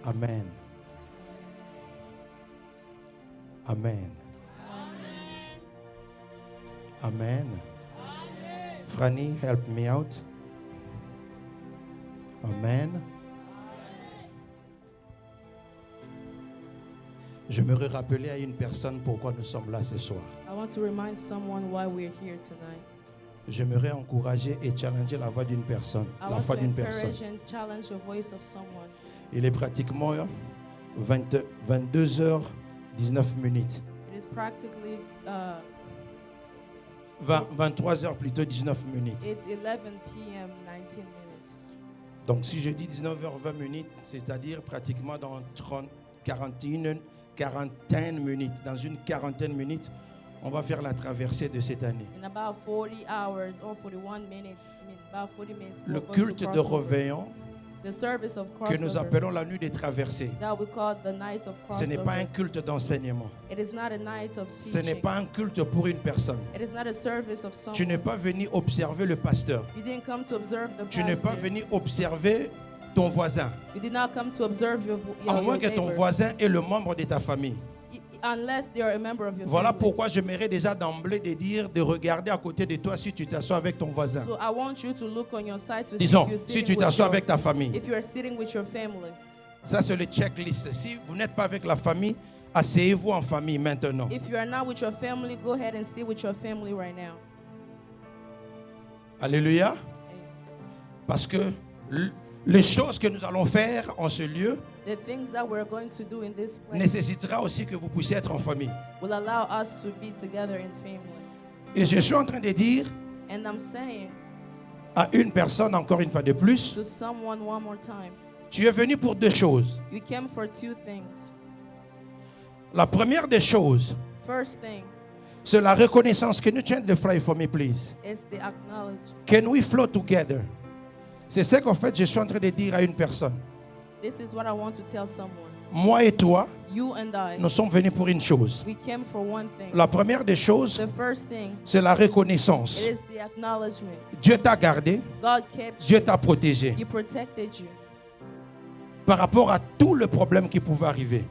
Amen. Amen. Amen. Franny, help me out. Amen. Je me rappeler à une personne pourquoi nous sommes là ce soir. I want to remind someone why we're here tonight. J'aimerais encourager et challenger la voix d'une personne. I La want voix to d'une personne. encourage and challenge the voice of someone. Il est pratiquement 22h19 minutes. It is practically 23h plutôt 19 minutes. it's 11 p.m. 19 minutes. Donc si je dis 19h20 minutes, c'est-à-dire pratiquement dans 40 minutes, dans une quarantaine de minutes, on va faire la traversée de cette année. In about 40 hours or 41 minutes, about 40 minutes. Le we're going to culte de cross over. réveillon The service of que nous crossover appelons la nuit des traversées, that we call the night of ce n'est pas un crossover. culte d'enseignement. It is not a night of Ce n'est teaching. pas un culte pour une personne. It is not a service of Tu n'es someone. pas venu observer le pasteur. You didn't come to observe the Tu n'es pas pastor. venu observer ton voisin. You did not come to observe your À moins que ton neighbor. voisin est le membre de ta famille. Unless they are a member of your Voilà family. pourquoi j'aimerais déjà d'emblée de regarder à côté de toi si tu t'assois avec ton voisin. So I want you to look on your side to Disons, see if you're si sitting tu with t'assois your, avec ta famille. if you are sitting with your family. Ça, c'est le checklist. Si vous n'êtes pas avec la famille, asseyez-vous en famille maintenant. If you are not with your family, go ahead and sit with your family right now. Alléluia. Parce que les choses que nous allons faire en ce lieu The things that we're going to do in this place nécessitera aussi que vous puissiez être en famille. will allow us to be together in family. Et je suis en train de dire And I'm saying à une personne, encore une fois de plus, to someone one more time, tu es venu pour deux choses. you came for two things. La première des choses, First thing c'est la reconnaissance. Can you change the fly for me, please? is the acknowledgement. Can we flow together? C'est ce qu'en fait je suis en train de dire à une personne. This is what I want to tell someone. Moi et toi, You and I, nous sommes venus pour une chose. we came for one thing. La première des choses, The first thing, c'est la reconnaissance. it is the acknowledgement. Dieu t'a gardé, God kept Dieu you. t'a protégé He protected you. par rapport à tout le problème qui pouvait arriver.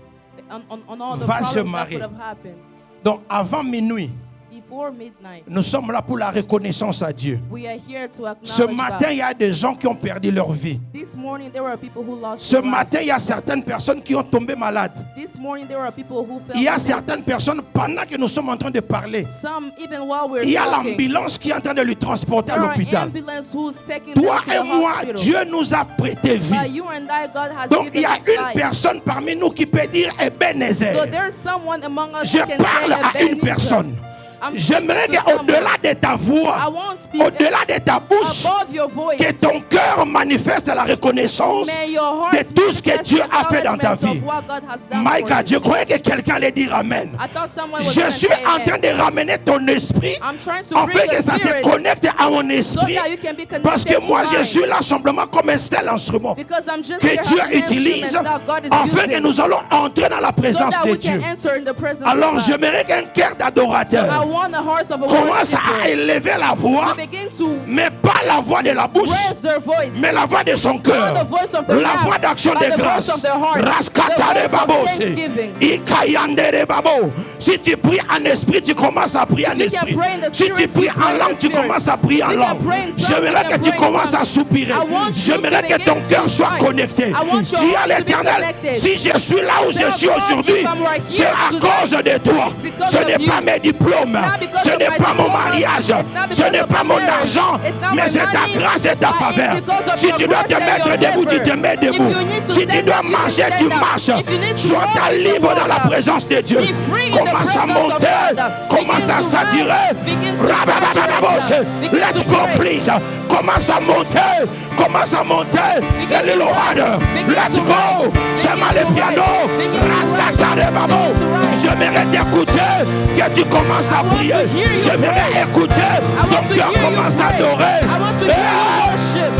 On all the Va se problems that marier. could have happened. Donc avant minuit, Before midnight, nous sommes là pour la reconnaissance à Dieu. we are here to Ce acknowledge matin, God. il y a des gens qui ont perdu leur vie. This morning, there were people who lost Ce their life. matin, il y a certaines personnes qui ont tombé malades. This morning, there were people who fell Il y a sick. certaines personnes, pendant que nous sommes en train de parler, Some, even while we're il y a talking, l'ambulance qui est en train de lui transporter à there are l'hôpital. ambulance who's taking Toi them to et the moi, hospital. Dieu nous a prêté vie. But you and I, God has Donc il y given a us une life. personne parmi nous qui peut dire Ebenezer. So there's someone among us Je who can parle say à une Ebenezer. personne. I'm J'aimerais speaking to qu'au-delà someone. de ta I voix, want to be au-delà de ta bouche, above your voice. que ton cœur manifeste la reconnaissance May your de heart tout ce que manifest Dieu a fait dans ta acknowledgement vie. of what God has done My for God, you. je croyais que quelqu'un allait dire Amen. I thought someone was Je gonna suis say en train amen. de ramener ton esprit I'm trying to afin bring que the ça se spirit connecte à mon so esprit. that you can be connected Parce que moi, to je mine. suis là simplement comme un seul instrument Because I'm just que here Dieu as an utilise instrument that God is afin que using nous allons entrer dans la so présence that de we Dieu. can enter in the presence Alors, of God. j'aimerais qu'un cœur So I d'adorateur want the heart of a commence à worshiper élever la voix, to begin to mais pas la voix de la bouche, raise their voice. mais la voix de son cœur, Not the voice of their la mouth, voix d'action but de the voice grâce. of their heart. Raskatare The voice of babose, thanksgiving. ikayandere babo. Si tu pries en esprit, tu commences à prier en If you can esprit. pray in the Si tu spirit, pries you en pray in langue, the tu spirit. commences à prier en If you can langue. pray in tongues, J'aimerais you que can tu pray in commences à tongues. soupirer. I want you J'aimerais to que begin ton to cœur soit fight. connecté. I want your Dis à heart to be l'Éternel, connected. si je suis là où je Tell suis God, aujourd'hui, if I'm right c'est here à today, cause de toi. it's because Ce of n'est you. pas mes diplômes, not because ce of n'est my pas mon diplomas. mariage, It's not ce because n'est of pas my mon marriage. argent, It's not mais my c'est ta money, grâce et ta but faveur. it's because of Si your tu dois te grace and mettre your debout, tu te favor. mets debout. If you need to Si tu stand dois up, you can marcher, stand tu up. marches. If you need to Sois walk, you libre walk dans la up. présence de Dieu. Be free in the Commence à presence of monter, God. commence à Begin to s'attirer. rise. Begin to Rabababababos. saturate. Begin Let's to go, pray. please. Commence à monter, commence à monter. Begin Elle est to lourde. rise. Begin Let's to go. rise. C'est Begin mal le to piano. rise. Begin to rise. Rascatare babo. Begin to rise. J'aimerais t'écouter, que tu commences à I want to prier. hear you J'aimerais pray. écouter, I ton want to cœur hear you commence à pray. adorer. I want to hear you worship.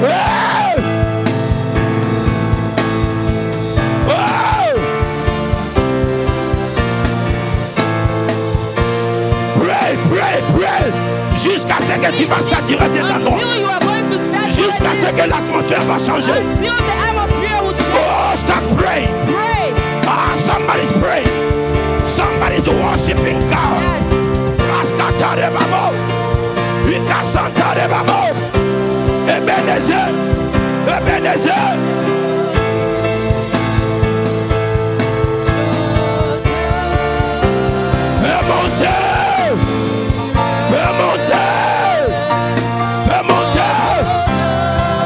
Hey! Oh! Pray, pray, pray. Jusqu'à ce que tu vas saturer cet endroit. Until you are going to saturate Jusqu'à ce this. que l'atmosphère va changer. Until the atmosphere will change. Oh, stand Santa de Babo. Ebenezer. Ebenezer. Fais monter. Fais monter. Fais monter.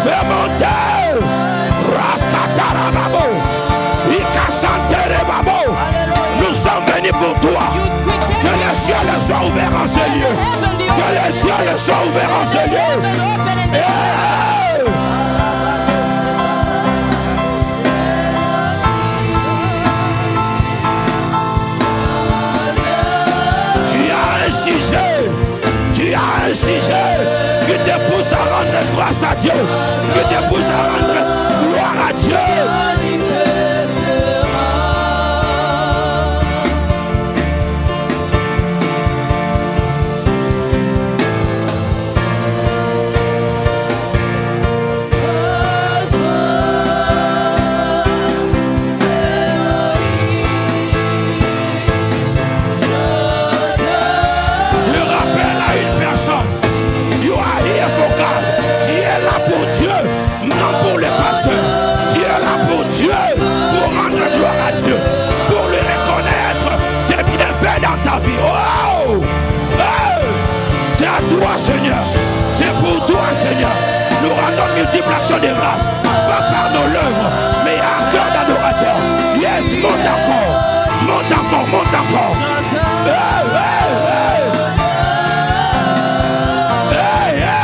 Fais monter. Raskatara Babo. Ikasantere Babo. Nous sommes venus pour toi. Que les cieux soient ouverts en ce lieu. Que les cieux soient ouverts en ce lieu. Yeah. Tu as un sujet qui te pousse à rendre grâce à Dieu. Qui te pousse à rendre gloire à Dieu. Wow! Hey! C'est à toi, Seigneur. C'est pour toi, Seigneur. Nous rendons multiples actions de grâce. Pas par nos lèvres, mais à cœur d'adorateur. Yes, monte encore. Monte encore, monte encore. Hey, hey, hey. Hey, hey.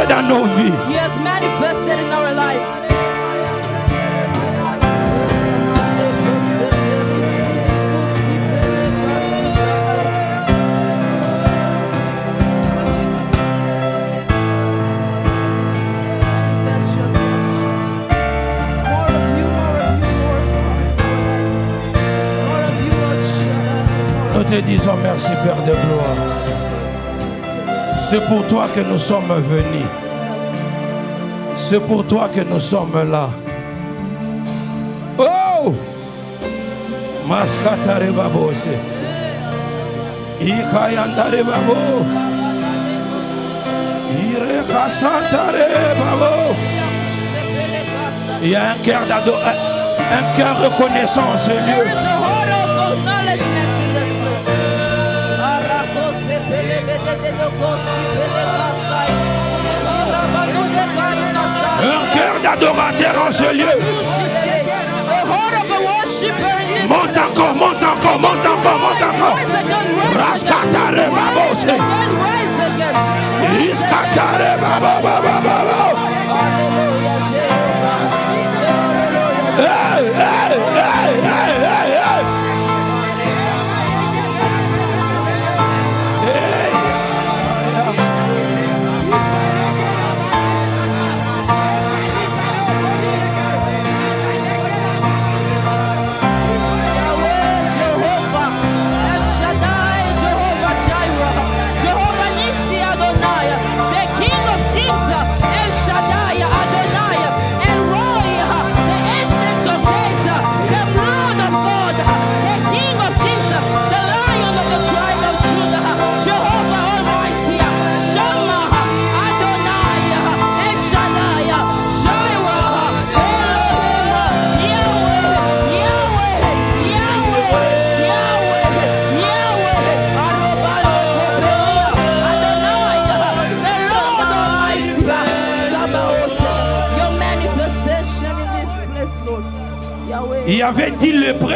Dans nos vies. He has manifested in our lives. Nous te disons merci, Père de gloire. C'est pour toi que nous sommes venus. C'est pour toi que nous sommes là. Oh! Maskatare babose. Ikayandare babo. Irekasantare babo. Il y a un cœur un cœur reconnaissant en ce lieu. Un cœur d'adorateur en ce lieu. Monte encore, monte encore, monte encore, monte encore. Raskatare babose. Iskatare bababo. Hey, hey, hey, hey, hey, hey. Il y avait 10 lépreux.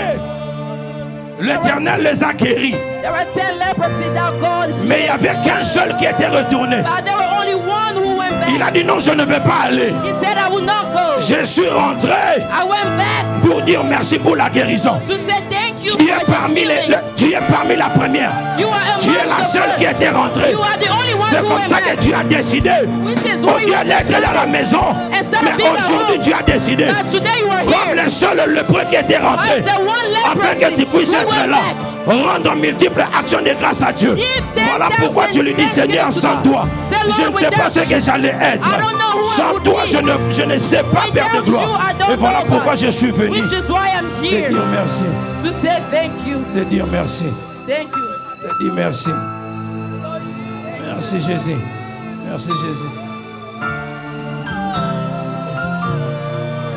L'Éternel les a guéris. There were 10 leprosy that God Mais il n'y avait qu'un seul qui était retourné. but there were only one who went back. Il a dit non, je ne vais pas aller. He said, I will not go. Je suis rentré I went back pour dire merci pour la guérison. to say thank you Tu es for parmi, the healing. tu es parmi la première. You are Tu es among la the seule first. qui était rentrée. You are the only one C'est who comme went ça back. que tu as décidé. Which is Au why you lieu d'être à la maison. Instead of Mais being at aujourd'hui home, tu as décidé. that today you are Comme here. le seul lépreux qui était rentré. As the one Afin que tu puisses who être went là. back. Rendre multiples actions de grâce à Dieu. Give them Voilà thanks pourquoi tu lui dis and Seigneur, thanksgiving sans to toi, God. Say, Lord, je ne sais pas ce que j'allais être. I don't know who I Sans would toi, be. je ne sais pas Without perdre de gloire. you, I don't Et voilà know pourquoi God. je suis venu. Which is why I'm Te here dire merci. to say thank you. Te dire merci. Thank you. Te dire merci. Merci Jésus. Merci Jésus.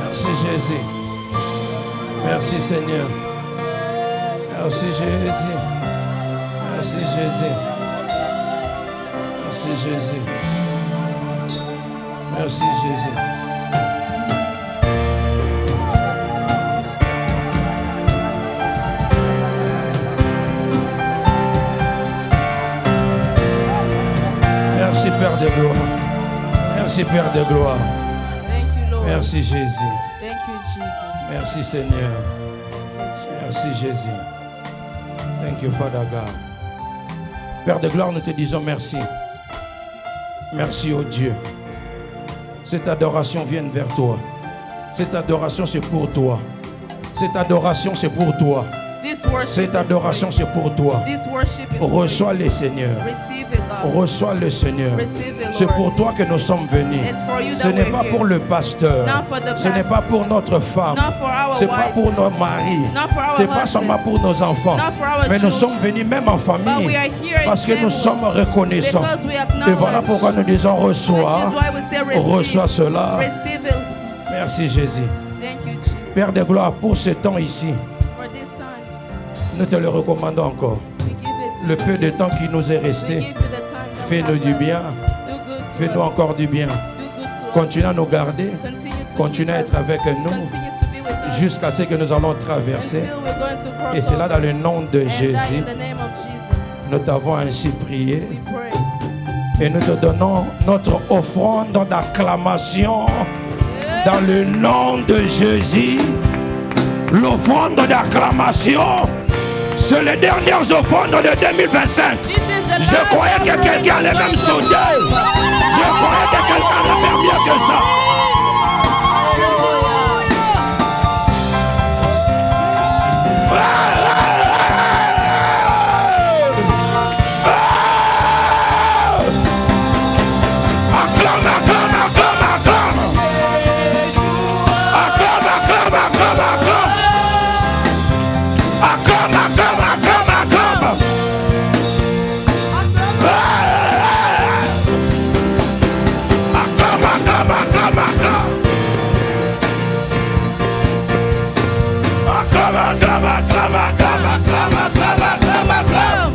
Merci Jésus. Merci Seigneur. Merci Jésus. Merci Jésus. Merci Jésus. Merci Jésus. Merci Père de gloire. Merci Père de gloire. Thank you, Lord. Merci Jésus. Thank you, Jesus. Merci Seigneur. Merci Jésus. Thank you Father God. Père de gloire, nous te disons merci. Merci au Dieu. Cette adoration vient vers toi. Cette adoration c'est pour toi. Cette adoration c'est pour toi. This worship Cette is for adoration you. c'est pour toi. This worship is for Reçois le Seigneur. you. Receive it, God. Reçois le Seigneur. Receive it, C'est Lord. pour toi que nous sommes venus. It's for you Ce that n'est we're pas here. pour le pasteur. Not for the Ce n'est pastor. pas pour notre femme. Not for our C'est pas wife. pour nos maris. Not for our C'est pas husbands. seulement pour nos enfants. Not for our Mais nous children. sommes venus même en But famille. we are here in Parce que nous family. sommes reconnaissants. Because we Et voilà acknowledge. pourquoi nous disons Which is reçois. why we say receive. Reçois cela. Receive it. Merci Jésus. Thank you, Jesus. Père de gloire, pour ce temps ici, For this time, nous te le recommandons encore. we give it to Le you. peu de temps qui nous est We resté, give you the time that we fais-nous have du left. bien. Do good to Fais-nous us. encore du bien. Do good to Continue à nous garder. us. Continue to Continue à keep être us. avec nous Continue to be with us. jusqu'à ce que nous allons traverser. Until we're going to cross Et c'est là over. dans le nom de And that Jésus, in the name of Jesus, nous t'avons ainsi prié. we pray. Et nous te donnons notre offrande d'acclamation dans le nom de Jésus. L'offrande d'acclamation, c'est les dernières offrandes de 2025. This is the Je last croyais que offering quelqu'un allait même sauter. Je croyais que quelqu'un allait faire mieux que ça. Acclame, acclame, acclame, acclame. Acclame, acclame, acclame, acclame. Acclame, acclame, acclame, acclame. Acclame, acclame, acclame, acclame. Acclame, acclame, acclame, acclame, acclame, acclame, acclame, acclame.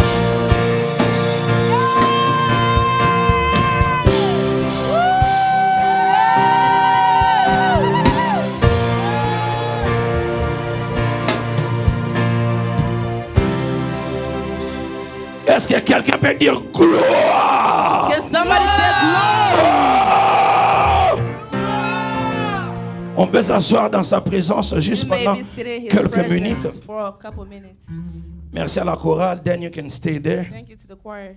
Est-ce que quelqu'un peut dire gloire? Can somebody say glory? On peut s'asseoir dans sa présence juste You may pendant be sitting in his quelques presence minutes. for a couple minutes. Merci à la chorale. Then you can stay there. Thank you to the choir.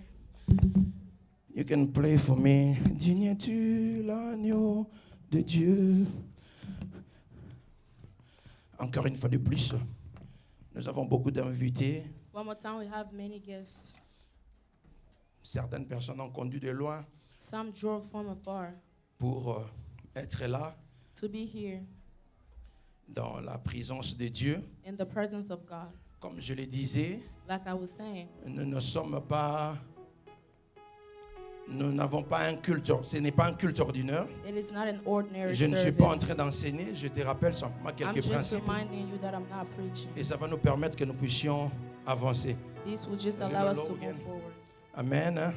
You can play for me. Digne es-tu l'agneau de Dieu? Encore une fois de plus, nous avons beaucoup d'invités. One more time, we have many guests. Certaines personnes ont conduit de loin Some drove from afar pour être là to be here dans la présence de Dieu. in the presence of God. Comme je le disais, Like I was saying, nous n'avons pas un culte, ce n'est pas un culte ordinaire. it is not an ordinary Je ne suis service. pas en train d'enseigner, je te rappelle simplement I'm quelques just principes. reminding you that I'm not preaching. Et ça va nous permettre que nous puissions avancer. This will just allow us to move forward. Amen. Amen.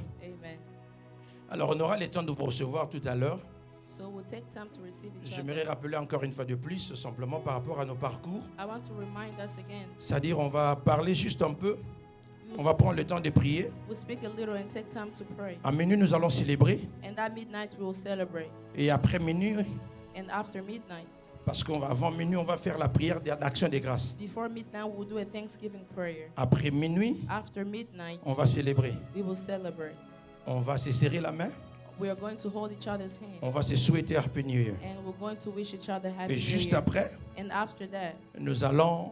Alors on aura le temps de vous recevoir tout à l'heure. So we'll take time to receive each J'aimerais other. rappeler encore une fois de plus, simplement par rapport à nos parcours. I want to remind us again. C'est-à-dire, on va parler juste un peu. On va We'll, prendre le temps de prier. we'll speak a little and take time to pray. À minuit, nous allons célébrer. And at midnight we will celebrate. Et après minuit, And after midnight, parce qu'avant minuit, on va faire la prière d'action des grâces. before midnight we'll do a Thanksgiving prayer. Après minuit, After midnight, on va célébrer. we will celebrate. On va se serrer la main. We are going to hold each other's hand. On va se souhaiter Happy New Year. And we're going to wish each other happy Et New juste Year. après, And after that, nous allons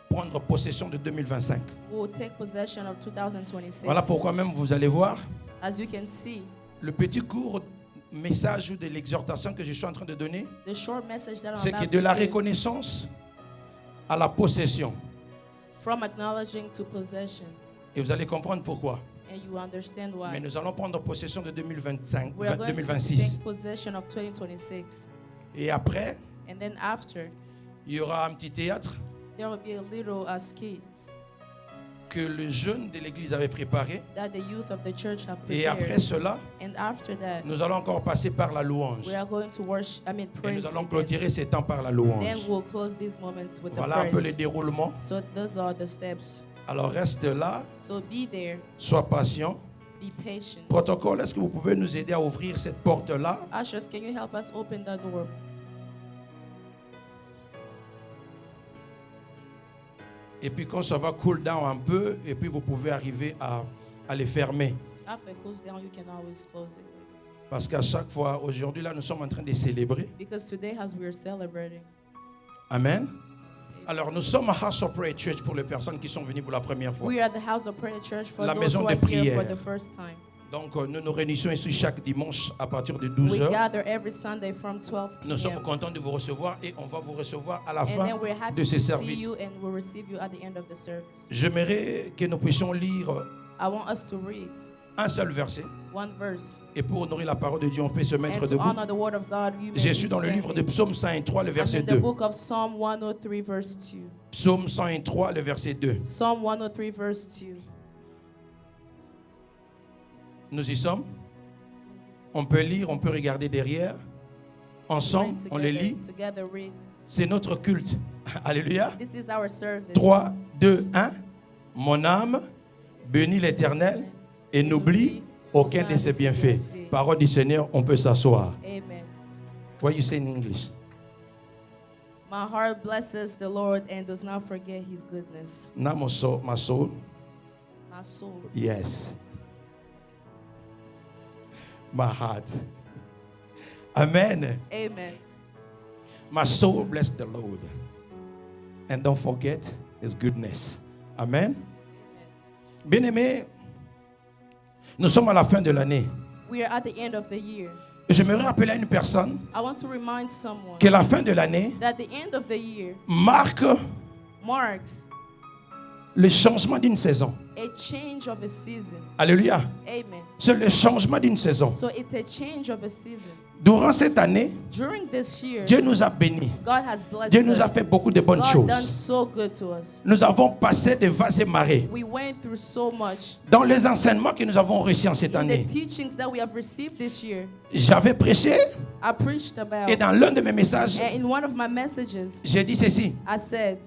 prendre possession de 2025. we will take possession of 2026. Voilà pourquoi même vous allez voir As you can see, le petit court message ou de l'exhortation que je suis en train de donner, the short message that I'm c'est que about de la to give, reconnaissance à la possession. from acknowledging to possession. Et vous allez comprendre pourquoi. And you understand Mais why. nous allons prendre possession de 2025, We are going to 2026. take possession of 2026. Et après, And then after, il y aura un petit théâtre there will be a little skit que le jeune de l'église avait préparé. that the youth of the church have Et après prepared. cela, And after that, nous allons encore passer par la louange. we are going to worship, Et praise. nous allons again. clôturer ces temps par la Then louange. we'll close these moments with Voilà the un peu le praise. déroulement. So those are the steps. Alors reste là, So be there, sois patient. be patient. Protocole, est-ce que vous pouvez nous aider à ouvrir cette porte-là? Ushers, can you help us open the door? Et puis quand ça va cool down un peu, et puis vous pouvez arriver à les fermer. After it cools down, you can always close it. Parce qu'à chaque fois, aujourd'hui, là, nous sommes en train de célébrer. Because today, as we are celebrating, Amen. Alors, nous sommes à House of Prayer Church pour les personnes qui sont venues pour la première fois. we are at the House of Prayer Church for La those maison who de are here for prière. the first time. Donc, nous nous réunissons ici chaque dimanche à partir de We 12h. gather every Sunday from 12 Nous sommes p.m. contents de vous recevoir et on va vous recevoir à la And fin then we're happy de to ces see services. you and we'll receive you at the end of the service. J'aimerais que nous puissions lire I want us to read un seul verset. one verse. Et pour honorer la parole de Dieu, on peut se mettre And to debout. honor the word of God, you may Je be suis dans le livre de standing. Psaume 103, le I'm verset in the 2. book of Psalm 103, verse 2. Psaume 103, le verset 2. Psalm 103, verse 2. Nous y sommes. On peut lire, on peut regarder derrière. Ensemble, Read on les lit. together read. C'est notre culte. Alléluia. This is our service. 3, 2, 1. Mon âme bénit l'Éternel et n'oublie aucun de ses bienfaits. Parole du Seigneur, on peut s'asseoir. Amen. What you say in English? My heart blesses the Lord and does not forget his goodness. Now my soul, My soul. yes. My heart. Amen. Amen. My soul bless the Lord. And don't forget his goodness. Amen. Bien-aimés, nous sommes à la fin de l'année. We are at the end of the year. Et j'aimerais rappeler à une personne I want to remind someone que la fin de l'année that the end of the year marque marks le changement d'une saison. a change of a season. Alléluia. Amen. C'est le changement d'une saison. So it's a change of a season. Durant cette année, During this year, Dieu nous a bénis. God has blessed Dieu nous a us. fait beaucoup de bonnes God done choses. so good to us. Nous avons passé des vases et marées. We went through so much. Dans les enseignements que nous avons reçus en cette In the année, teachings that we have received this year, j'avais prêché I preached about. et dans l'un de mes messages, And in one of my messages, j'ai dit ceci. I said,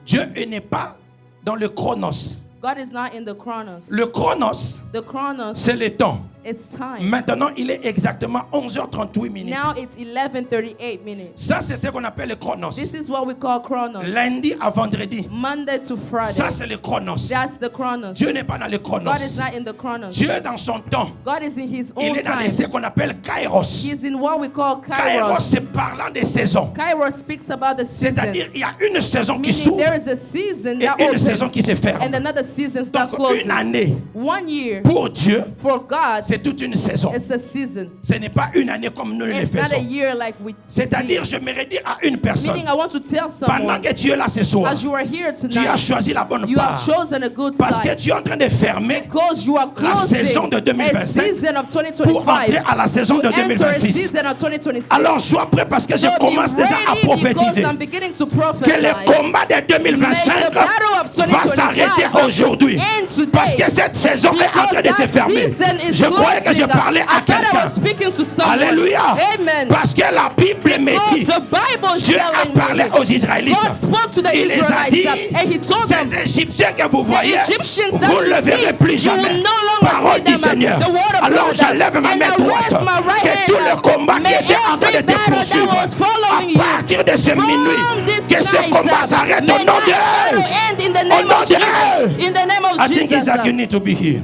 Dieu n'est pas dans le chronos. God is not in the chronos. Le chronos, The chronos, c'est le temps. it's time. Maintenant, il est exactement 11h38 minutes. Now it's 11:38 minutes. Ça, c'est ce qu'on appelle le chronos. This is what we call chronos. Lundi à vendredi. Monday to Friday. Ça, c'est le chronos. That's the chronos. Dieu n'est pas dans le chronos. God is not in the chronos. Dieu, dans son temps, God is in his il own est dans time. ce qu'on appelle kairos. He's in what we call Kairos, kairos. c'est parlant des saisons. Kairos speaks about the season. C'est-à-dire, il y a une saison qui Meaning s'ouvre there is a season et that une opens saison qui se ferme. and another season that Donc, closes. une année 1 year pour Dieu, for God, c'est toute une saison. it's a season. Ce n'est pas une année comme nous le It's not a faisons. year like we C'est-à-dire, see. je me redis à une personne, Meaning I want to tell pendant someone, que tu es là ce soir, as you are here tu as tonight, choisi la bonne you have part. chosen a good Parce que side. tu es en train de fermer Because you are la saison closing de a 2025 season of pour entrer 2025 à la saison de to enter a 2026. season of 2026. Alors sois prêt parce que je So be commence déjà à ready because prophétiser I'm beginning to que prophesy. le combat de 2025 May the battle of va 2025 s'arrêter aujourd'hui. end today. Parce que cette saison est en train de se Because that fermer. season is Je croyais que je closing. parlais à I thought I was quelqu'un. speaking speaking to someone. Alléluia. Amen. Parce que la Bible me Because dit, the Bible is Dieu a telling parlé me. aux Israélites. God spoke to the Il les a dit, Israelites and he told them, ces Égyptiens que vous the voyez, Egyptians that vous ne you le verrez see, plus you jamais. will no longer Parole see du them. Seigneur. The word of Alors God. j'enlève ma And main I droite. raise my right Que tout le hand. combat qui May était en train de every te battle that poursuivre, was following à partir de ce from minuit, this que ce night, combat s'arrête au may nom that battle de end in the Au name nom of de Jesus. In the name of I think Jesus. Isaac, you need to be here.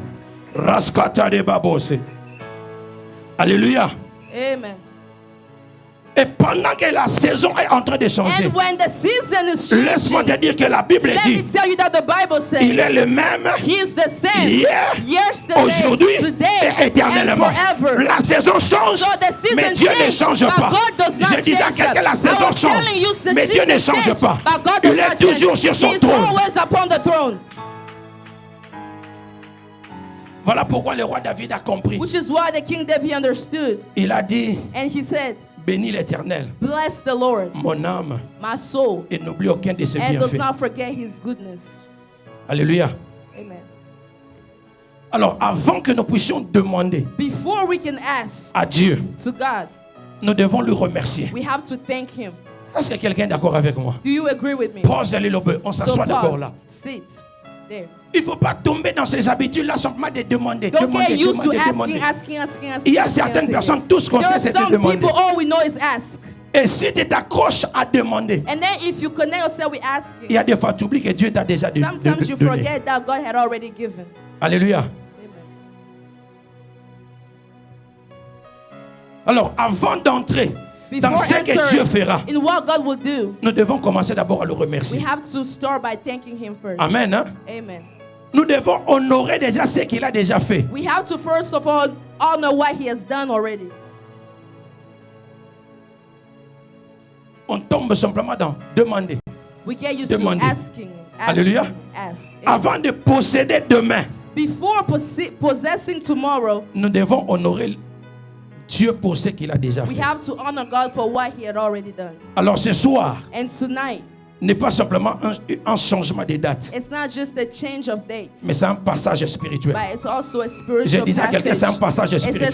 Raskata de babose. Alléluia. Amen. Et pendant que la saison est en train de changer, And when the season is laisse-moi te changing, dire que la Bible let me dit, tell you that the Bible says il est le même He is the same hier, yesterday, aujourd'hui today, et éternellement. and forever. La saison change, So the season mais Dieu ne change change, but pas. God does not Je disais à change. quelqu'un, la I saison was change, telling you, the mais Dieu ne season change change, pas. but God does Il est not toujours change. sur son He's trône. always upon the throne. Voilà pourquoi le roi David a compris. Which is why the King David understood. Il a dit, And he said, bénis l'Éternel, bless the Lord, mon âme, my soul, et n'oublie aucun de ses and does bienfaits. not forget his goodness. Alléluia. Amen. Alors, avant que nous puissions demander Before we can ask à Dieu, to God, nous devons le remercier. we have to thank him. Est-ce que quelqu'un est d'accord avec moi? Do you agree with me? Pause les lobes. On So s'assoit d'abord pause, là. sit there. Il ne faut pas tomber dans ces habitudes-là simplement de demander. Don't Demander, get used to demander, asking. demander. Il y a certaines personnes, tout ce qu'on There sait, are c'est de some demander. people, all we know is ask. Et si tu t'accroches à demander, And then if you connect yourself with il y asking, a des fois, tu oublies que Dieu t'a déjà sometimes you donné. forget that God had already given. Alléluia. Amen. Alors, avant d'entrer dans Before ce que Dieu fera, in what God will do, nous devons commencer d'abord à le we remercier. have to start by thanking him first. Amen. Hein? Amen. Nous devons honorer déjà ce qu'il a déjà fait. We have to first of all honor what he has done already. On tombe simplement dans demander. We get used Demander. to asking. Alléluia. Ask. Avant de posséder demain, Before possessing tomorrow, nous devons honorer Dieu pour ce qu'il a déjà we fait. have to honor God for what he had already done. Alors ce soir, And tonight, n'est pas simplement un changement de date, it's not just a change of dates, mais c'est un passage spirituel. but it's also a Je spiritual disais à quelqu'un, c'est un passage It's a spirituel.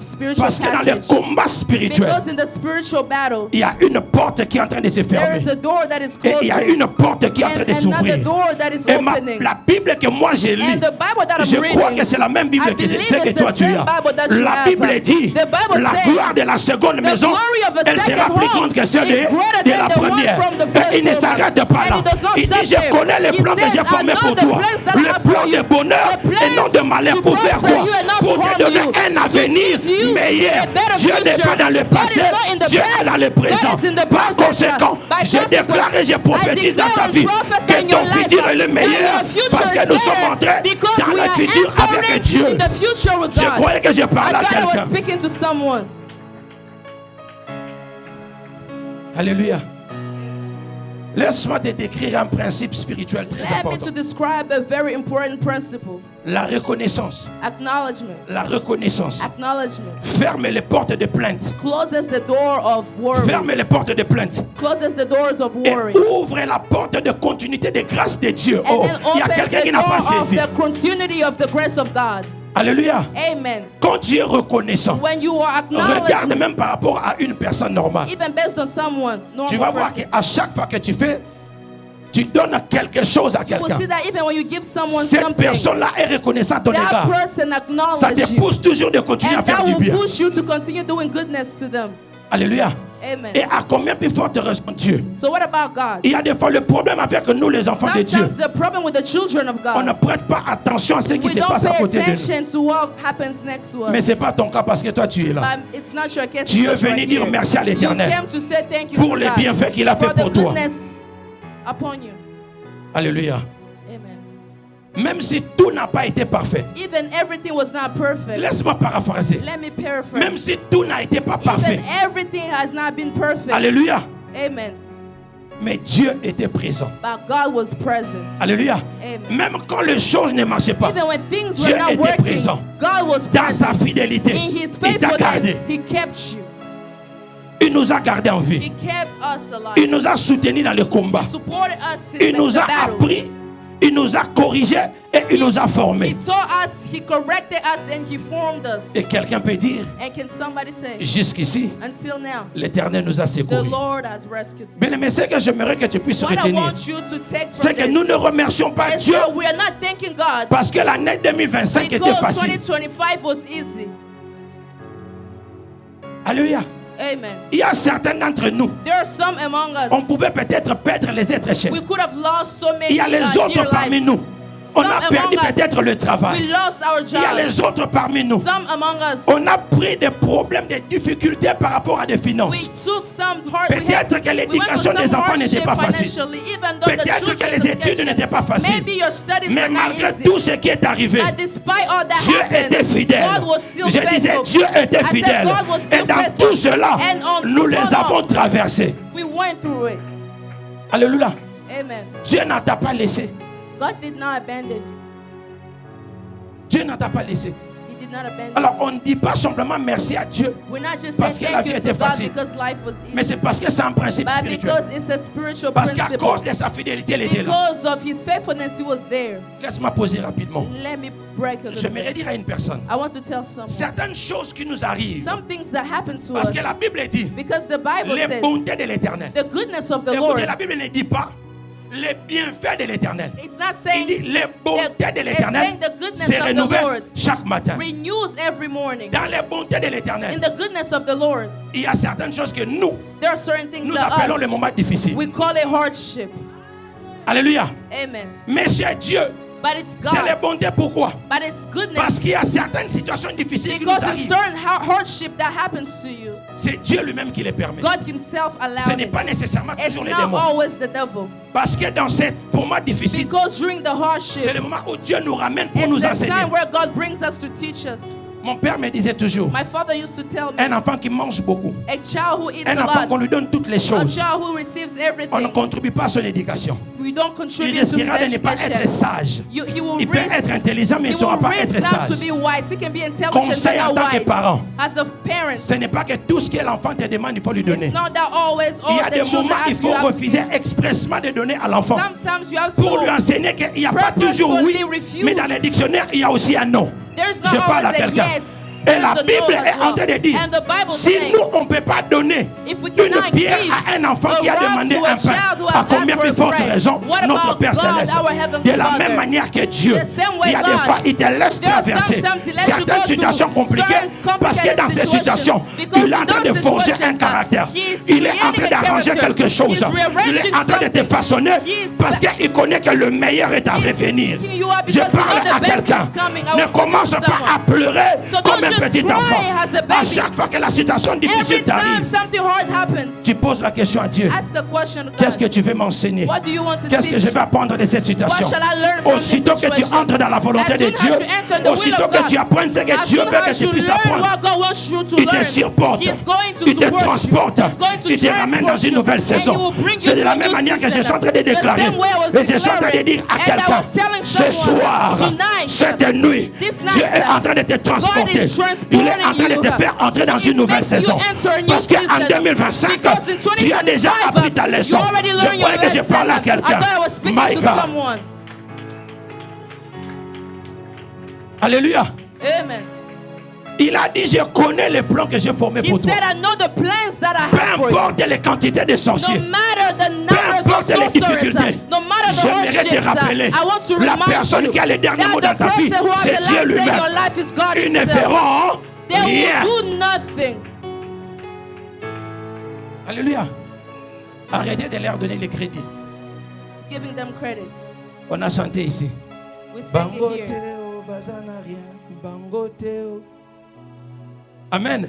spiritual Parce que dans le passage. combat spirituel, Because in the spiritual battle, il y a une porte qui est en train de se there fermer. is a door that is Et il y a closing une porte qui est en train and de another s'ouvrir. door that is Et opening. la Bible que moi j'ai lue, And the Bible that I'm je crois reading, que c'est la même Bible I que believe celle que it's toi the tu same as. Bible that you La have. Bible dit, The Bible la says, gloire de la seconde maison, glory of a elle sera second plus home grande que celle is greater de than la the one première. from the Et first il ne home. s'arrête pas And là. it does not Il dit, stop je there. connais les He plans que says, j'ai I formés know pour the toi. plans that I Le have for plan you. de bonheur The plans et non de malheur to pour faire prosper quoi? you and not Pour to te harm donner you. un To avenir give you meilleur. a better Dieu n'est future. pas dans le God passé, is not in the Dieu past. est dans le God présent. is in the Par present. conséquent, By je consequence, déclare et je prophétise dans ta vie que ton futur est le meilleur parce que nous sommes entrés dans le futur avec Dieu. in the future with Je God. croyais que je parlais à I thought I was quelqu'un. speaking to someone. Alléluia. Laisse-moi te décrire un principe spirituel très Let me important. to describe a very important principle. La reconnaissance. Acknowledgement. La reconnaissance. Acknowledgement Ferme les portes de plainte. closes the door of worry. Ferme les portes de plainte. Closes the doors of Et worry. ouvre la porte de continuité de grâce de Dieu. And Oh, then il y a opens quelqu'un the qui n'a pas door of saisi. the continuity of the grace of God. Alléluia. Amen. Quand tu es reconnaissant, When you are regarde acknowledged, même par rapport à une personne normale. even based on someone, Tu vas normal voir person, qu'à chaque fois que tu fais, tu donnes quelque chose à you will quelqu'un. see that even when you give someone Cette something, personne-là est reconnaissante à ton that égard. person Ça acknowledges te you. pousse toujours de continuer à And faire that du will bien. push you to continue doing goodness to them. Alléluia. Amen. Et à combien plus forte raison Dieu? So what about God? Il y a des fois le problème avec nous les enfants de Dieu. Sometimes the problem with the children of On ne God, prête pas attention à ce qui we se don't passe à pay côté de nous. attention to what happens next to us. Mais ce n'est pas ton cas parce que toi tu es là. But it's not your case. Tu es because you are venu dire here. merci à l'Éternel You came to say thank you pour to les God bienfaits qu'il a fait for the pour toi. goodness upon you. Alléluia. Amen. Même si tout n'a pas été parfait. Even everything was not perfect. Laisse-moi paraphraser. Let me paraphrase. Même si tout n'a été pas parfait. Even everything has not been perfect. Alléluia. Amen. Mais Dieu était présent. But God was present. Alléluia. Amen. Même quand les choses ne marchaient pas, Even when things Dieu were not était working, présent. God was Dans present. sa fidélité, In His il t'a gardé. faithfulness, He kept you. Il nous a gardés en He vie. kept us alive. Il nous a soutenus dans le combat. He supported us Il in nous the a battles. appris. Il nous a corrigés et il nous a He formés. taught us, He corrected us, and He formed us. Et quelqu'un peut dire, And can somebody say, jusqu'ici, until now, l'Éternel nous a the secourus. Lord has rescued me. Bien-aimé, c'est que j'aimerais que tu puisses What I retenir, want you to take c'est from que this nous ne remercions pas is Dieu that we are not thanking God parce que l'année 2025 était because facile. 2025 was easy. Alléluia. Amen. Il y a certains d'entre nous, There are some among on us, pouvait peut-être perdre les êtres chers. we could have lost so many Il y a les dear autres parmi lives. nous. On Some a perdu among us, peut-être le we travail. lost our Il y a les jobs. autres parmi nous. Some among us, On a pris des problèmes, des difficultés par rapport à des we finances. took some hard. Peut-être que l'éducation des enfants n'était pas facile. Peut-être que les études n'étaient pas faciles. Maybe your studies Mais were not malgré easy. tout ce qui est arrivé, But despite all that Dieu happened, était fidèle. God was still Je disais, faithful. Dieu était I said fidèle. God was Et still dans faithful. tout cela, And on nous les all avons of- traversés. We went through it. Alléluia. Amen. Dieu ne t'a pas laissé. God did not abandon you. Dieu ne t'a pas laissé. He did not abandon you. Alors, on ne dit pas simplement merci à Dieu, We're not just parce saying que la thank vie you était to God facile. because life was mais easy, c'est parce que c'est un principe but spirituel. because it's a spiritual Parce qu'à principle. cause de sa fidélité, il était là. Because of His faithfulness, He was there. Laisse-moi poser rapidement. Let me break a little J'aimerais bit. dire à une personne, I want to tell someone certaines choses qui nous arrivent, some things that happen to parce us que la Bible dit, because the Bible les says bontés de l'Éternel. the goodness of the Écoutez, Lord. la Bible ne dit pas les bienfaits de l'Éternel. It's not Il saying dit les bontés de it's l'Éternel saying the goodness se of the renouvellent Lord chaque matin. renews every morning. Dans les bontés de In l'Éternel, the goodness of the Lord, il y a certaines choses que nous there are certain things nous that appelons les us, moments difficiles. we call it hardship. Alléluia. Amen. Mais c'est Dieu. But it's C'est les God. bontés. Pourquoi? But it's Parce goodness. qu'il y a certaines situations difficiles qui nous Because it's arrivent. certain hardship that happens to you, C'est Dieu lui-même qui les permet. God Himself Ce allowed n'est it. pas nécessairement It's toujours les not démons. always the devil. Parce que dans ces moments difficiles, Because during the c'est hardship, le moment où Dieu nous ramène pour it's nous the enseigner. time where God brings us to teach us. Mon père me disait toujours, My father used to tell me, un enfant qui mange beaucoup, a child who eats un a enfant qu'on lot, lui donne toutes les a choses, child who receives on ne everything, contribue pas à son éducation. we don't Il contribute to his risquera de ne pas être education. sage. He will Il peut risk, être intelligent, mais il he ne saura will pas risk être not to sage. be wise. He can be intelligent Conseil but en not tant que wise. parent. As a parent, Ce n'est pas que tout ce que l'enfant te demande, il faut lui donner. it's not that always Il y all a the des children moments, il ask you faut have to refuser give. expressement de donner à l'enfant Sometimes you have pour lui to. enseigner qu'il n'y a pas toujours oui, Purposefully refuse. mais dans les dictionnaires, il y a aussi un non. There's Je not parle à always a quelqu'un. yes. Et la There's a no Bible as est en train de well. dire, And the Bible si says, nous, on ne peut pas donner if we une cannot pierre give à un enfant qui a a rock demandé to a un pain, child who has à combien asked for plus a forte bread, raison what notre about Père God, Céleste. our Heavenly De la Father? même manière que Dieu, The same way il y a des God, fois, il te laisse there are traverser sometimes he lets you certaines go situations through compliquées certain parce que dans ces situations, because il est en in train de those forger un situations, caractère. he is Il est en creating train a d'arranger character. quelque chose. He is Il est rearranging en train de te something. façonner He is parce qu'il connaît que le meilleur est à He is revenir. picking you up Je because he parle knows the à best quelqu'un. is coming. I Ne was commence speaking to pas à someone. pleurer So comme don't un just petit cry enfant. as a À baby. chaque fois que la situation Every difficile time t'arrive, something hard happens, tu poses la question à Dieu. ask the question to Qu'est-ce que God. tu veux m'enseigner? What do you want to Qu'est-ce que teach? je vais apprendre de cette situation? What shall I learn from Aussitôt this que tu situation? entres dans la volonté As de soon as Dieu, you enter the will aussitôt of que God, tu apprennes ce que as Dieu soon veut que as tu you puisses learn apprendre, what God wants you to il te learn, supporte, He's going to il te support you. transporte, He's going to il te ramène dans transport une you, nouvelle and saison. he will bring you C'est de to la a même new manière que je season. suis en train de The déclarer. same way I was Et je suis en train de declaring, dire à and I quelqu'un, was telling ce someone, soir, tonight, cette nuit, this Dieu night, est en train de te transporter. God is transporting Il est en train de te you. faire entrer dans He's une nouvelle making you saison. enter a new Parce qu'en season. 2025, Because in tu as déjà 2025, appris ta leçon. you already Je learned your croyais que je lesson. parlais à I quelqu'un. thought I was speaking My to God. someone. Alléluia. Amen. Il a dit, je connais les plans que j'ai formés He pour toi. said, I know the plans that I Peu have for you. importe les quantités de No sorciers. matter the Peu numbers of importe les sorcerers, difficultés. no matter the J'aimerais te hardships, rappeler, I want to la remind personne you qui a le dernier mot dans that ta the vie, person who has c'est the Dieu last say in lui-même. your life is God Ils ne himself. feront They rien. will do nothing. Alléluia. Arrêtez de leur donner les crédits. Giving them credit. On a chanté ici. We sang it here. Théo, bazana rien. Bango Théo. Amen.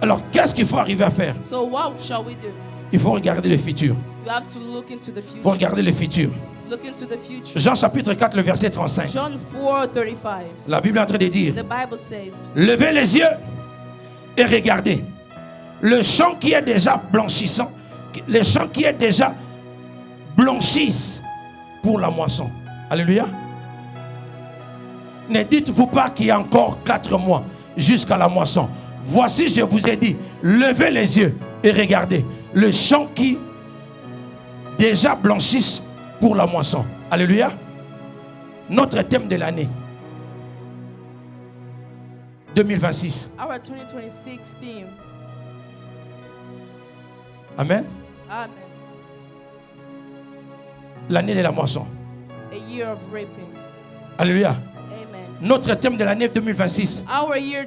Alors, qu'est-ce qu'il faut arriver à faire? So what shall we do? Il faut regarder le futur. You have to look into the Il faut future. regarder le futur. Look into the future. Jean chapitre 4, le verset 35. John 4:35. La Bible est en train de dire, The Bible says, levez les yeux et regardez. Le champ qui est déjà blanchissant, le champ qui est déjà blanchisse pour la moisson. Alléluia. Ne dites-vous pas qu'il y a encore 4 mois jusqu'à la moisson. Voici, je vous ai dit, levez les yeux et regardez. Le champ qui déjà blanchisse pour la moisson. Alléluia. Notre thème de l'année 2026. Our 2026 theme. Amen. Amen. L'année de la moisson. A year of reaping. Alléluia. Amen. Notre thème de l'année 2026, Our year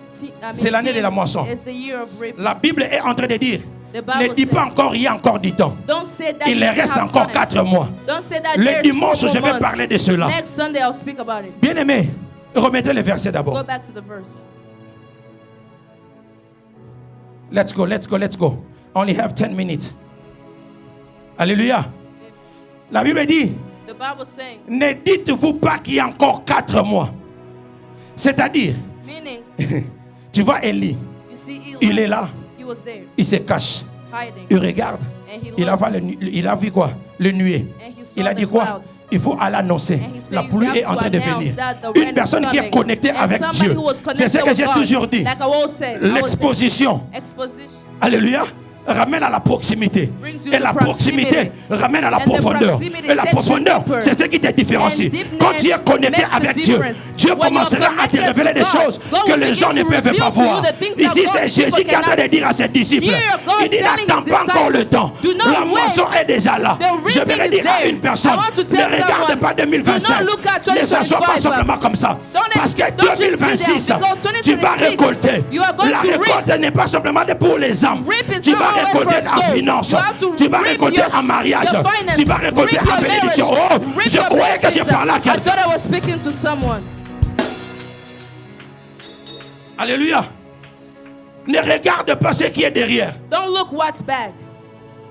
c'est l'année de la moisson. Is the year of reaping. La Bible est en train de dire, The Bible ne dis pas encore, il y a encore du temps. Don't say that Il you reste have encore time. 4 mois. Don't say that Le there's dimanche, 4 je vais months. parler de cela. Next Sunday, I'll speak about it. Bien-aimés, remettez le verset Go d'abord. back to the verse. Let's go. I only have 10 minutes. Alléluia. La Bible dit, The Bible saying, ne dites-vous pas qu'il y a encore 4 mois. C'est-à-dire, meaning, tu vois Élie, you see Eli, il est là, he was there, il se cache, hiding, il regarde, and he il a vu quoi? Le nuée. and he saw Il a the dit quoi? cloud. Il faut aller annoncer. And he said, La you pluie have est en to train de announce venir. that the rain Une is personne qui est coming. connectée And avec somebody Dieu. who was C'est connected ce que with j'ai God. toujours dit. Like I always said, L'exposition, exposition alléluia, ramène à la proximité. Brings you Et to la proximité proximity. ramène à la And the profondeur. proximity Et la takes you profondeur, deeper. c'est ce qui te différencie. And deepness Quand tu es connecté makes the avec Dieu, difference. Dieu When you're commencera à te connected révéler to des God, choses God que will les begin gens ne to peuvent reveal pas to you voir. the things that Ici, God- c'est Jésus people qui est en train de cannot dire à ses disciples, Here, God il dit, telling n'attends his pas encore le disciples, temps. do not La moisson wait. est déjà là. The reaping J'aimerais is dire à there. une personne, I want to ne tell regarde someone, pas 2025. do not look at Ne s'assois pas 2025. simplement comme ça. Parce que Don't just sit down, 2026, because tu vas 2026, récolter. you are going La to reap. récolte n'est pas simplement pour les âmes. Reap is Tu not vas always récolter for en soul. finance. You have to Tu vas reap récolter your- en mariage. your finance. Tu vas récolter Reap en your bénédiction. marriage. Oh, Reap je your croyais que je blessings. parlais à I quelqu'un. thought I was speaking to someone. Alléluia. Ne regarde pas ce qui est derrière. Don't look what's back.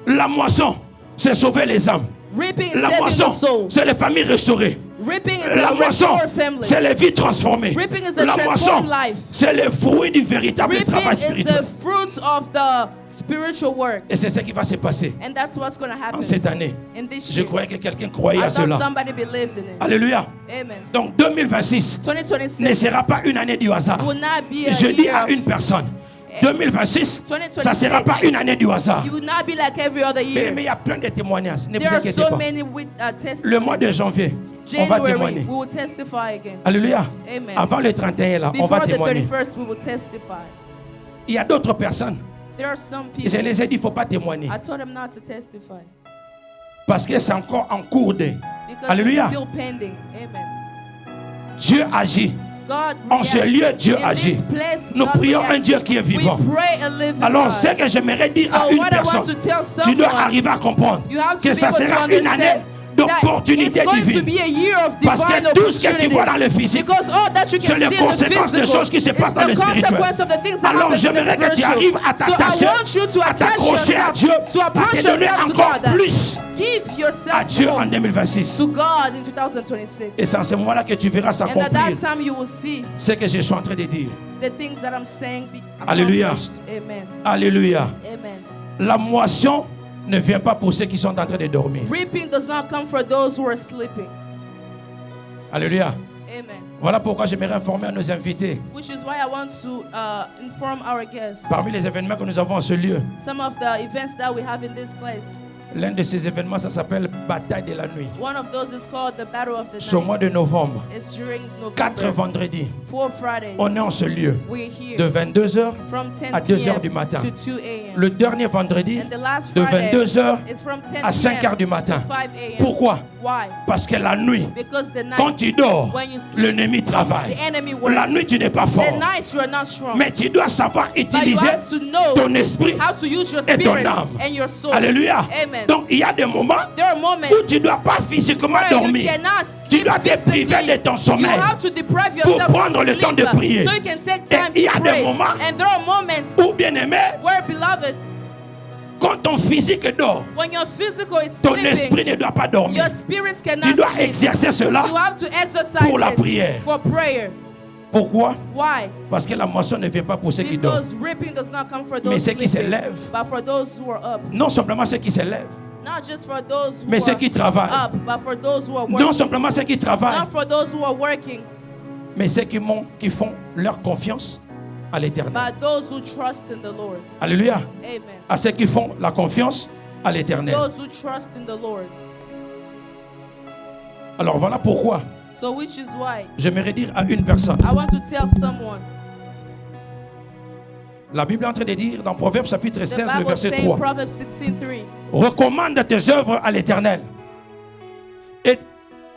La moisson, c'est sauver les âmes. Reaping is La saving moisson, the soul. c'est les familles restaurées. Reaping is La a moisson, restored family. c'est les vies transformées. Reaping is a La moisson, transformed life. c'est le fruit du véritable Reaping travail is the spirituel. fruits of the spiritual work. Et c'est ce qui va se passer And that's what's going to en happen cette année. in this Je year. croyais que quelqu'un croyait I à thought cela. somebody believed in it. Alléluia. Amen. Donc 2026 ne 2026 sera pas une année du hasard. will not be a Je dis year à of- une personne, 2026, 2026, ça ne sera pas une année du hasard. You will not be like every other year. Mais il y a plein de témoignages. Ne vous There are inquiétez so pas. many with testimonies. Le mois de janvier, on va January, témoigner. we will testify again. Alléluia. Amen. Avant le 31, là, on va Before the témoigner. 31st, we will testify. Il y a d'autres personnes. There are some Je people. les ai dit, il ne faut pas témoigner. I told them not to testify Parce que c'est encore en cours de. because Alléluia. it's still pending. Amen. Dieu agit. God En ce reacts. lieu, Dieu In agit. this place, Nous God prions reacts. un Dieu qui est vivant. We pray a living Alors, God. ce que j'aimerais dire So à une what I personne, want to tell tu dois someone, arriver à comprendre you have to que be ça able to sera une année understand d'opportunité that it's going to divine. be a year of Parce divine que tout ce que tu vois dans le opportunities. physique, Because all that you c'est can les see in the conséquences des physical choses qui se is passent dans le the spirituel. consequence of the things that Alors, happen in the j'aimerais que tu spiritual. arrives à So I t'attacher, want you to à attach t'accrocher à yourself, Dieu, to à approach te donner yourself to encore God. plus Give à yourself Dieu en more 2026. to God in 2026. Et c'est en ce moment-là que tu verras And at s'accomplir that time you will see ce que je suis en train de dire. the things that I'm saying be Alléluia. accomplished. Amen. Alléluia. Amen. La moisson ne vient pas pour ceux qui sont en train de dormir. Reaping does not come for those who are sleeping. Alléluia. Amen. Voilà pourquoi j'aimerais informer à nos invités. Which is why I want to inform our guests. Parmi les événements que nous avons en ce lieu, Some of the events that we have in this place. l'un de ces événements, ça s'appelle Bataille de la nuit. One of those is called the Battle of the Ce mois Night. de novembre, It's during 4 November. vendredis, 4 Fridays. on est en ce lieu We're here de 22h from 10 à 2 p.m. heures du matin. to 2 a.m. Le dernier vendredi, And the last de Friday 22h is from 10 à 5 p.m. heures du matin. to 5 a.m. Pourquoi? Why? Parce que la nuit, Because the night, quand tu dors, when you sleep, l'ennemi travaille. the enemy works. La nuit, tu n'es pas fort. The night you are not strong. Mais tu dois savoir But you utiliser have to know ton esprit how to use your et ton spirit âme. and your soul. Alléluia. Amen. Donc, il y a des moments There are moments où tu ne dois pas physiquement where you dormir. cannot Tu sleep dois te priver physically. de ton You sommeil have to deprive pour yourself prendre from le temps de sleep prier. so you can take Et time il y a to des pray. moments And there are moments où, bien aimé, where, beloved, quand ton physique dort, when your physical is ton sleeping, esprit ne doit pas dormir. your spirits cannot Tu dois sleep. exercer cela. You have to exercise pour la it prière. for prayer. Pourquoi? Why? Parce que la moisson ne vient pas pour ceux qui dorment. Because reaping does not come for Mais those ceux qui se sleeping, lèvent. but for those who are up. Non simplement ceux qui se lèvent, Not just for those who mais ceux are qui travaillent. up, but for those who are Non working. simplement ceux qui travaillent, Not for those who are working, mais ceux qui font leur confiance à l'Éternel. but those who trust in the Lord. Alléluia. Amen. À ceux qui font la confiance à l'Éternel. Those who trust in the Lord. Alors voilà pourquoi So which is why J'aimerais dire à une personne. I want to tell someone. La Bible est en train de dire dans Proverbes chapitre 16, le The Bible verset saying 3. Proverbs 16:3. Recommande tes œuvres à l'Éternel et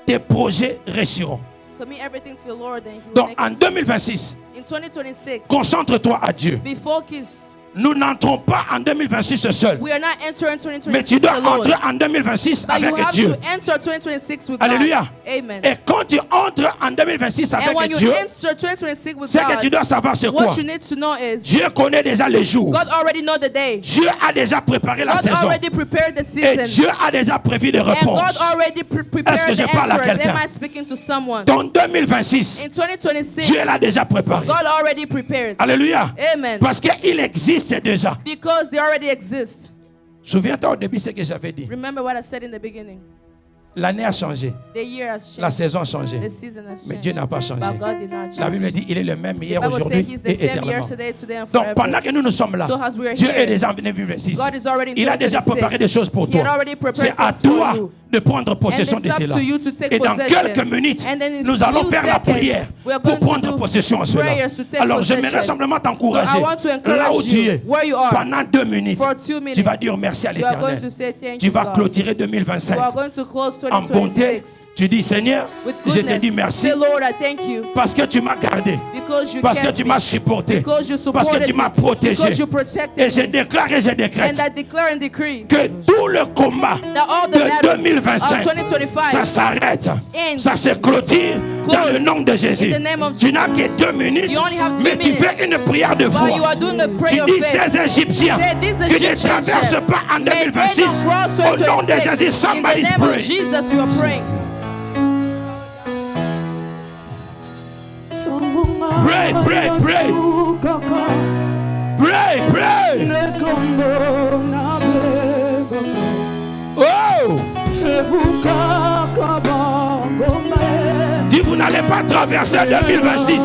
tes projets réussiront. Commit everything to the Lord and He will Donc make en it. 2026, In 2026, concentre-toi à Dieu. be focused. Nous n'entrons pas en 2026 seul. We are not entering 2026 Mais tu dois alone. entrer en 2026 But you avec have Dieu. to enter 2026 with Alléluia. God. Amen. Et quand tu entres en 2026 And when avec you Dieu, enter 2026 with ce que tu God, dois savoir c'est quoi? what you need to know is Dieu connaît déjà les jours. God already know the day. Dieu a déjà préparé la God saison. already prepared the Et season. Dieu a déjà prévu des And God réponses. already Est-ce prepared que je the parle à answers. quelqu'un? Am I speaking to someone? Dans 2026, In 2026, Dieu l'a déjà préparé. God already prepared. Alléluia. Amen. Parce qu'il existe déjà. Because they already exist. Souviens-toi au début ce que j'avais dit. Remember what I said in the beginning. L'année a changé. The year has La changed. saison a changé. The season has Mais changed. Dieu n'a pas changé. But God did not change. La Bible dit il est le même The hier, Bible says aujourd'hui He's the et same éternellement. yesterday, today, and Donc forever. pendant que nous sommes là, So as we are Dieu here, est déjà en 2026. God is already in Il a déjà 2026. préparé des choses pour He had toi. already prepared C'est à things for toi you. de prendre possession And de it's up cela. to you to take Et dans possession. quelques minutes, And then in nous allons few faire la seconds, prière we are pour going to prendre do possession à cela. prayers to take Alors j'aimerais possession. simplement t'encourager. So I want to encourage Là où tu you, es, where you are, pendant 2 minutes, for 2 minutes, tu vas dire merci à you are going l'Éternel. to say thank Tu you, vas God. clôturer You 2025 are going to close en bonté. 2026 Tu dis Seigneur, with je te goodness. dis merci Say, Lord, I thank you parce que tu m'as gardé, because you parce que kept tu me, m'as supporté, because you parce que supported tu m'as me, protégé. because you protected Et je me. déclare et je décrète And I declare and decree que tout le combat that all the de battles 2025, of 2025 ça s'arrête, ends. ça se clôture dans Close le nom de Jésus. in the name of Tu n'as Jesus. que 2 minutes, You only have 2 mais tu minutes. fais une prière de foi. But you are doing the Tu prayer of dis faith. ces Égyptiens Say, these qui ne Egyptians traversent pas en may they not 2026. cross Au nom de 2026. Jésus, In the somebody name of pray. Jesus, you are praying. Pray, pray, pray. Pray, pray. Oh! Dis, vous n'allez pas traverser 2026.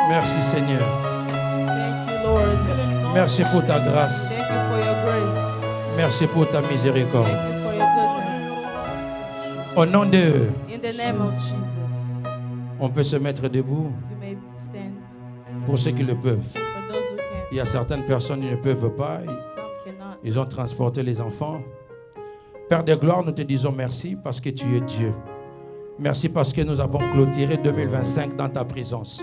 Merci Seigneur. Thank you, Lord. Merci pour ta grâce. Thank you for your grace. Merci pour ta miséricorde. Thank you for your goodness. Au nom de, In the name of Jesus, on peut se mettre debout you may stand. pour ceux qui le peuvent. For those who can, Il y a certaines personnes qui ne peuvent pas. some cannot. Ils ont transporté les enfants. Père de gloire, nous te disons merci parce que tu es Dieu. Merci parce que nous avons clôturé 2025 dans ta présence.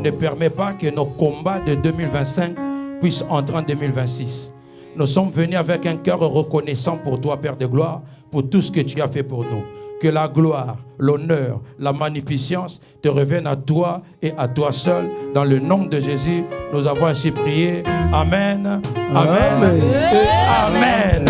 Ne permets pas que nos combats de 2025 puissent entrer en 2026. Nous sommes venus avec un cœur reconnaissant pour toi, Père de gloire, pour tout ce que tu as fait pour nous. Que la gloire, l'honneur, la magnificence te reviennent à toi et à toi seul. Dans le nom de Jésus, nous avons ainsi prié. Amen. Amen. Amen. Amen.